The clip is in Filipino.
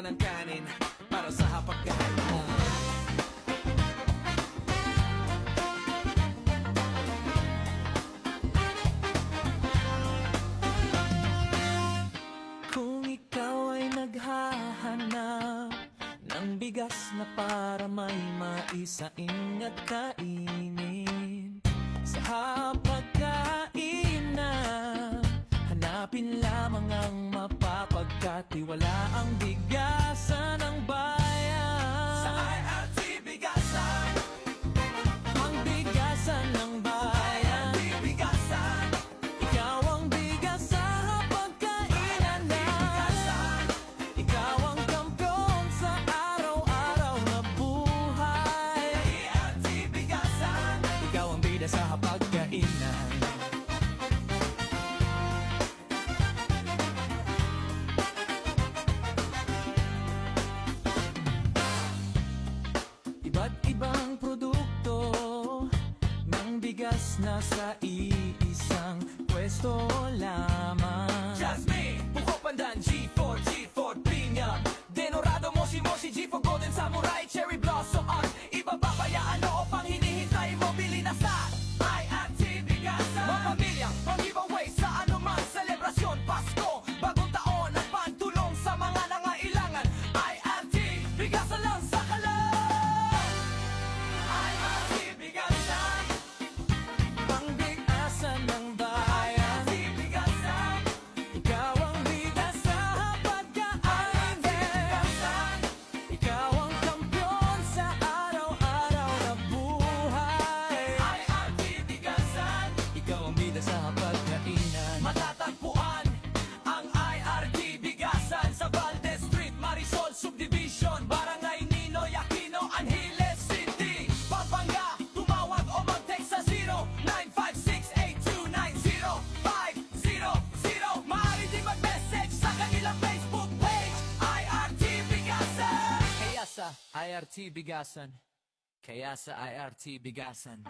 ka ng kanin para sa hapagkakain mo. Kung ikaw ay naghahanap ng bigas na para may maisaing at kainin sa hapagkainan, hanapin lamang ang mapapagkatiwalaang bigasan ng bayan. Sa IRT Bigasan, ang bigasan ng bayan. IRT Bigasan, ikaw ang bigas sa hapagkainan na. Ikaw ang kampiyon sa araw-araw na buhay. IRT Bigasan, ikaw ang bida sa hapagkainan. Iba't ibang produkto ng bigas na sa iisang pwesto lamang. Jasmine, Buko Pandan, G4, G4 Pinya, Denorado, Moshi Moshi, G4 Golden Samurai, Cherry Blossom on. Iba ba bayaan o pang hinihintay mo? Bili na sa IRT Bigasan. Mapamilya, pang-giveaway sa anumang selebrasyon, Pasko, bagong taon at pantulong sa mga nangailangan. IRT Bigasan lang sa kalan. Ng bayan, ikaw ang bida sa hapagkainan. Ikaw ang kampiyon sa araw-araw na buhay. IRT Bigasan, ikaw ang bida sa hapagkainan. Matatagpuan ang IRT Bigasan sa Valdez Street, Marisol Subdivision, Barangay Ninoy Aquino, Angeles City, Pampanga. Tumawag o mag-text sa 0956-829-0500. Maaari din mag-message sa kanilang Facebook page, IRT Bigasan. Kaya sa IRT Bigasan, kaya sa IRT Bigasan.